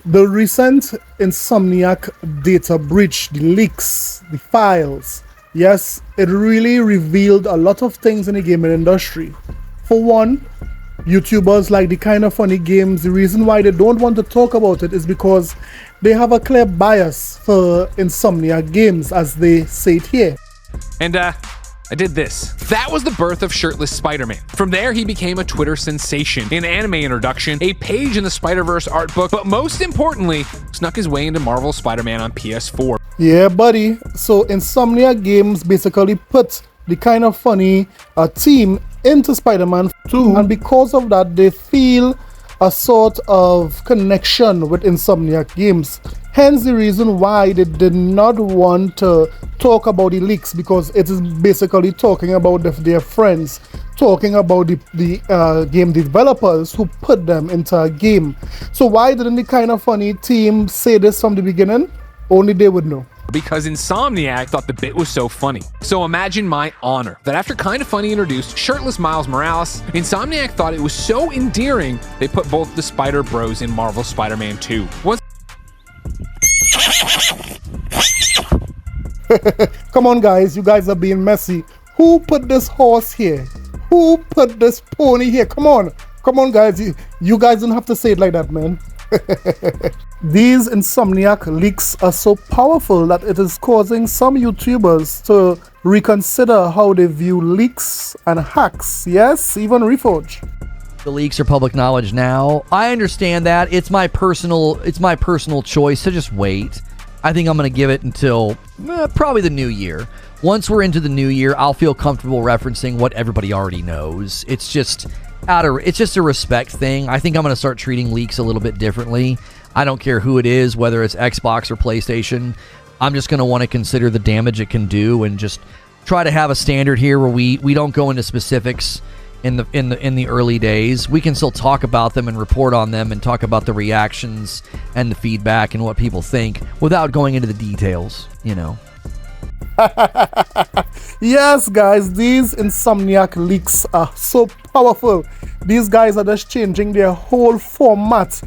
The recent Insomniac data breach, the leaks, the files, yes, it really revealed a lot of things in the gaming industry. For one, YouTubers like the Kind of Funny Games, the reason why they don't want to talk about it is because they have a clear bias for Insomniac Games, as they say it here. And I did this. That was the birth of Shirtless Spider-Man. From there, he became a Twitter sensation, an anime introduction, a page in the Spider-Verse art book, but most importantly, snuck his way into Marvel Spider-Man on PS4. Yeah, buddy. So Insomniac Games basically put the Kind of Funny team into Spider-Man 2, and because of that, they feel a sort of connection with Insomniac Games. Hence the reason why they did not want to talk about the leaks, because it is basically talking about their friends, talking about the game developers who put them into a game. So why didn't the Kind of Funny team say this from the beginning? Only they would know. Because Insomniac thought the bit was so funny. So imagine my honor that after Kind of Funny introduced shirtless Miles Morales, Insomniac thought it was so endearing they put both the Spider Bros in Marvel Spider-Man 2. Come on guys, you guys are being messy. Who put this horse here? Who put this pony here? Come on guys, you guys don't have to say it like that, man. These Insomniac leaks are so powerful that it is causing some YouTubers to reconsider how they view leaks and hacks. Yes, even Reforge. The leaks are public knowledge now. I understand that. It's my personal choice to just wait. I think I'm going to give it until probably the new year. Once we're into the new year, I'll feel comfortable referencing what everybody already knows. It's just a respect thing. I think I'm going to start treating leaks a little bit differently. I don't care who it is, whether it's Xbox or PlayStation. I'm just going to want to consider the damage it can do and just try to have a standard here where we don't go into specifics in the early days. We can still talk about them and report on them and talk about the reactions and the feedback and what people think without going into the details, you know. Yes, guys, these Insomniac leaks are so powerful. These guys are just changing their whole format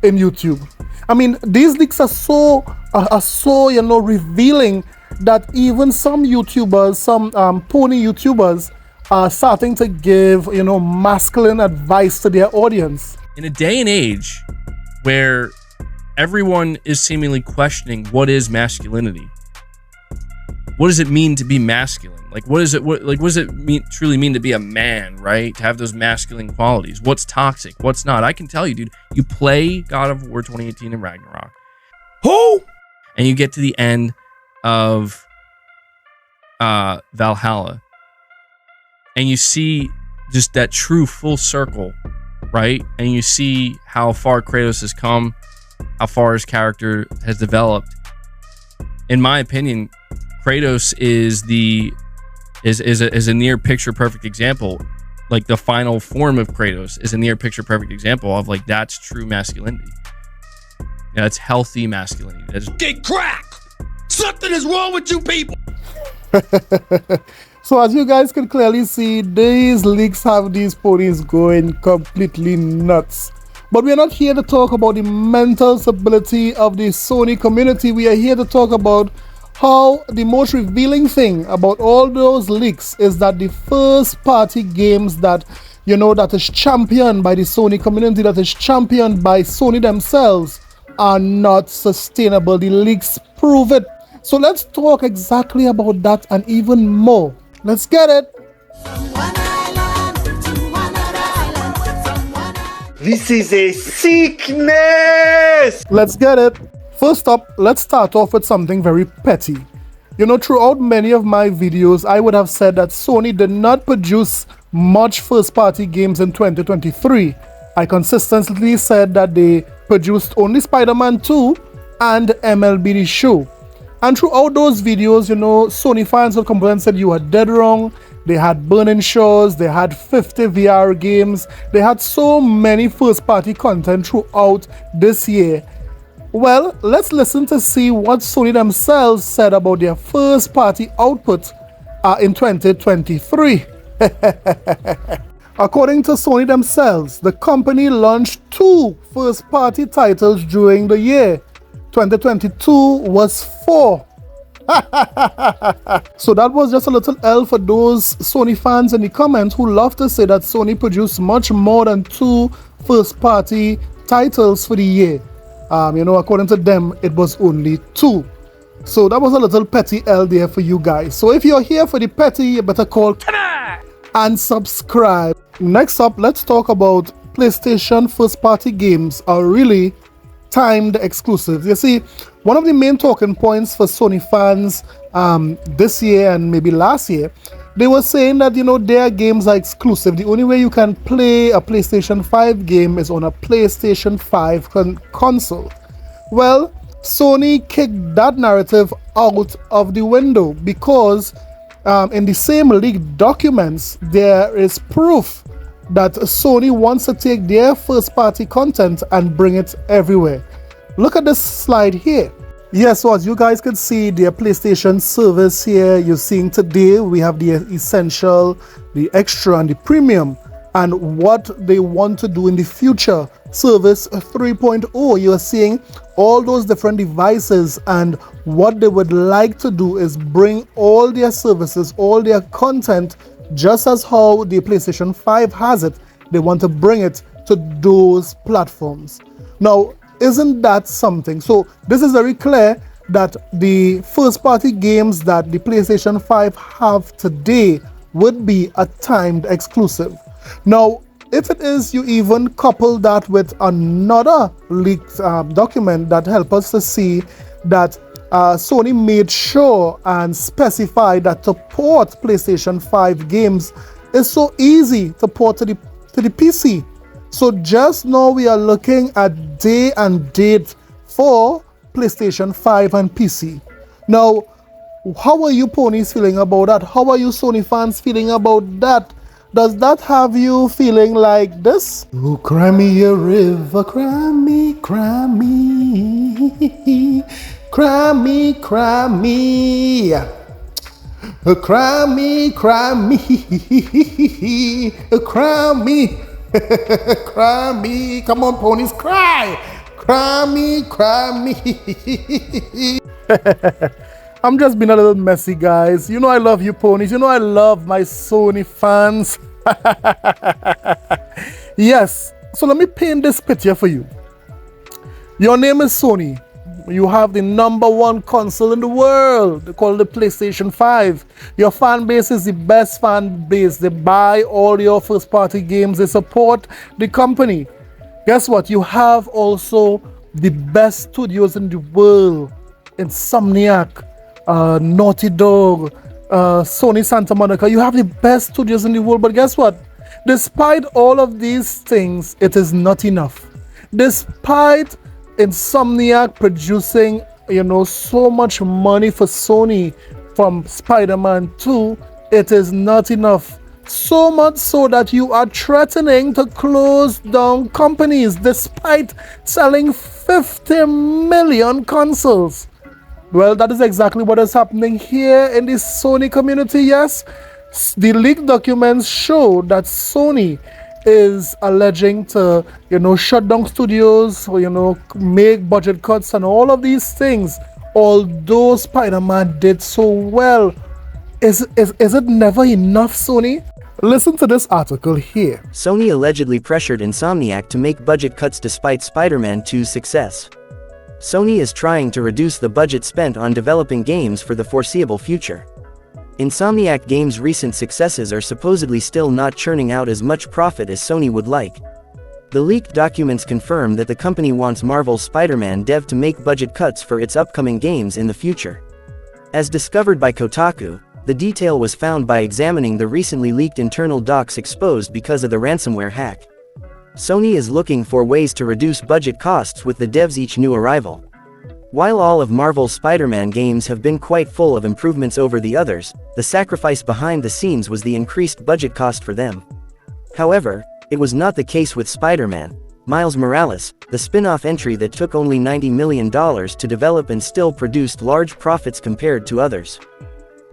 in YouTube. I mean, these leaks are so revealing that even some YouTubers, some pony YouTubers, are starting to give masculine advice to their audience. In a day and age where everyone is seemingly questioning what is masculinity, what does it mean to be masculine? Like, what does it truly mean to be a man, right? To have those masculine qualities. What's toxic? What's not? I can tell you, dude, you play God of War 2018 and Ragnarok. Who? And you get to the end of Valhalla. And you see just that true full circle, right? And you see how far Kratos has come, how far his character has developed. In my opinion, Kratos is a near picture perfect example. Like, the final form of Kratos is a near picture perfect example of, like, that's true masculinity. Yeah, that's healthy masculinity. That's get crack. Something is wrong with you people. So as you guys can clearly see, these leaks have these ponies going completely nuts. But we are not here to talk about the mental stability of the Sony community. We are here to talk about how the most revealing thing about all those leaks is that the first party games that that is championed by the Sony community, that is championed by Sony themselves, are not sustainable. The leaks prove it. So let's talk exactly about that and even more. Let's get it. This is a sickness. Let's get it. First up, let's start off with something very petty. Throughout many of my videos, I would have said that Sony did not produce much first-party games in 2023. I consistently said that they produced only Spider-Man 2 and MLB The Show. And throughout those videos, Sony fans would complain and said you are dead wrong. They had Burning Shores, they had 50 VR games, they had so many first-party content throughout this year. Well, let's listen to see what Sony themselves said about their first-party output in 2023. According to Sony themselves, the company launched 2 first-party titles during the year. 2022 was 4. So that was just a little L for those Sony fans in the comments who love to say that Sony produced much more than 2 first-party titles for the year. According to them, it was only 2. So that was a little petty L there for you guys. So if you're here for the petty, you better call and subscribe. Next up, let's talk about PlayStation first-party games are really timed exclusives. You see, one of the main talking points for Sony fans this year and maybe last year, they were saying that, their games are exclusive. The only way you can play a PlayStation 5 game is on a PlayStation 5 console. Well, Sony kicked that narrative out of the window because in the same leaked documents, there is proof that Sony wants to take their first-party content and bring it everywhere. Look at this slide here. Yes, so as you guys can see, their PlayStation service here, you're seeing today, we have the Essential, the Extra, and the Premium. And what they want to do in the future, Service 3.0, you're seeing all those different devices, and what they would like to do is bring all their services, all their content, just as how the PlayStation 5 has it. They want to bring it to those platforms. Now, isn't that something? So this is very clear that the first-party games that the PlayStation 5 have today would be a timed exclusive. Now, if it is, you even couple that with another leaked document that helps us to see that Sony made sure and specified that to port PlayStation 5 games is so easy to port to the PC. So just now we are looking at day and date for PlayStation 5 and PC. Now, how are you ponies feeling about that? How are you Sony fans feeling about that? Does that have you feeling like this? Oh, cry me a river, cry me, cry me. Cry me, cry me. Cry me, cry me. Cry me. Cry me. Come on, ponies, cry. Cry me, cry me. I'm just being a little messy, guys. You know I love you, ponies. You know I love my Sony fans. Yes. So let me paint this picture for you. Your name is Sony. You have the #1 console in the world called the PlayStation 5. Your fan base is the best fan base. They buy all your first-party games. They support the company. Guess what? You have also the best studios in the world. Insomniac, Naughty Dog, Sony Santa Monica. You have the best studios in the world. But guess what? Despite all of these things, it is not enough. Despite Insomniac producing, so much money for Sony from Spider-Man 2, it is not enough. So much so that you are threatening to close down companies despite selling 50 million consoles. Well, that is exactly what is happening here in the Sony community, yes. The leaked documents show that Sony is alleging to, shut down studios, or, make budget cuts and all of these things. Although Spider-Man did so well, is it never enough, Sony? Listen to this article here. Sony allegedly pressured Insomniac to make budget cuts despite Spider-Man 2's success. Sony is trying to reduce the budget spent on developing games for the foreseeable future. Insomniac Games' recent successes are supposedly still not churning out as much profit as Sony would like. The leaked documents confirm that the company wants Marvel's Spider-Man dev to make budget cuts for its upcoming games in the future. As discovered by Kotaku, the detail was found by examining the recently leaked internal docs exposed because of the ransomware hack. Sony is looking for ways to reduce budget costs with the devs each new arrival. While all of Marvel's Spider-Man games have been quite full of improvements over the others, the sacrifice behind the scenes was the increased budget cost for them. However, it was not the case with Spider-Man Miles Morales, the spin-off entry that took only $90 million to develop and still produced large profits compared to others.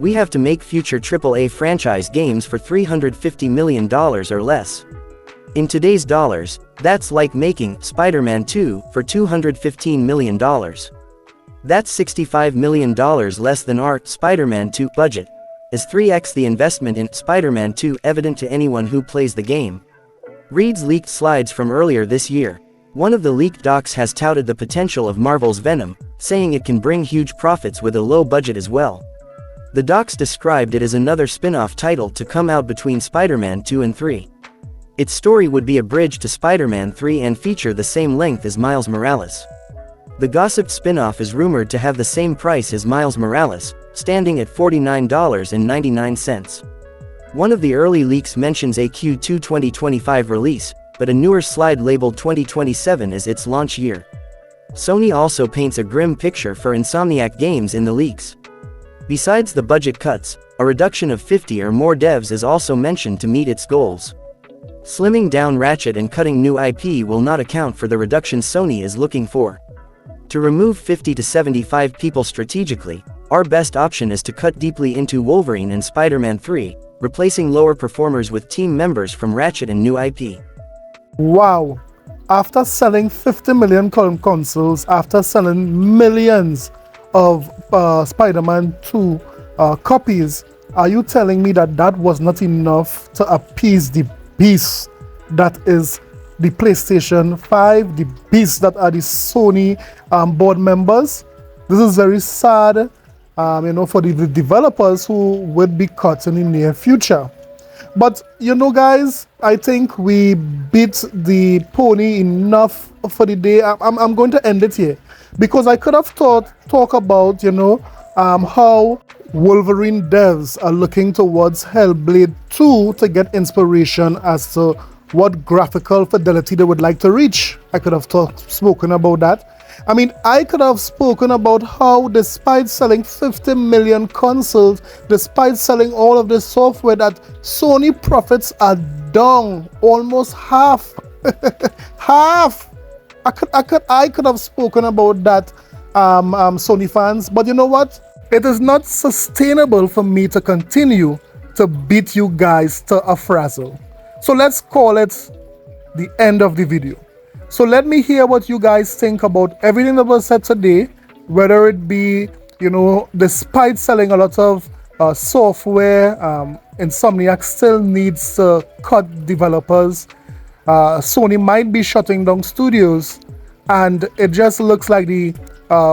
We have to make future AAA franchise games for $350 million or less. In today's dollars, that's like making Spider-Man 2 for $215 million. That's $65 million less than our Spider-Man 2 budget, is 3x the investment in Spider-Man 2 evident to anyone who plays the game. Reads leaked slides from earlier this year. One of the leaked docs has touted the potential of Marvel's Venom, saying it can bring huge profits with a low budget as well. The docs described it as another spin-off title to come out between Spider-Man 2 and 3. Its story would be a bridge to Spider-Man 3 and feature the same length as Miles Morales. The gossiped spin-off is rumored to have the same price as Miles Morales, standing at $49.99. One of the early leaks mentions a Q2 2025 release, but a newer slide labeled 2027 as its launch year. Sony also paints a grim picture for Insomniac Games in the leaks. Besides the budget cuts, a reduction of 50 or more devs is also mentioned to meet its goals. Slimming down Ratchet and cutting new IP will not account for the reduction Sony is looking for. To remove 50 to 75 people strategically, our best option is to cut deeply into Wolverine and Spider-Man 3, replacing lower performers with team members from Ratchet and new IP. Wow. After selling 50 million consoles, after selling millions of Spider-Man 2 copies, are you telling me that that was not enough to appease the beast that is the PlayStation 5, the beast that are the Sony board members? This is very sad, for the developers who would be cut in the near future. But guys, I think we beat the pony enough for the day. I'm going to end it here because I could have talk about how Wolverine devs are looking towards Hellblade 2 to get inspiration as to what graphical fidelity they would like to reach. I could have spoken about that. I mean, I could have spoken about how despite selling 50 million consoles, despite selling all of the software, that Sony profits are down almost half. Half. I could have spoken about that, Sony fans, but you know what? It is not sustainable for me to continue to beat you guys to a frazzle. So let's call it the end of the video. So let me hear what you guys think about everything that was said today, whether it be, despite selling a lot of software, Insomniac still needs to cut developers. Sony might be shutting down studios, and it just looks like the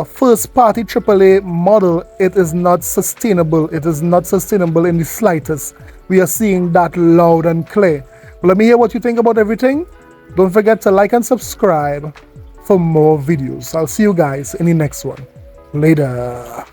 first party AAA model, it is not sustainable. It is not sustainable in the slightest. We are seeing that loud and clear. But let me hear what you think about everything. Don't forget to like and subscribe for more videos. I'll see you guys in the next one. Later.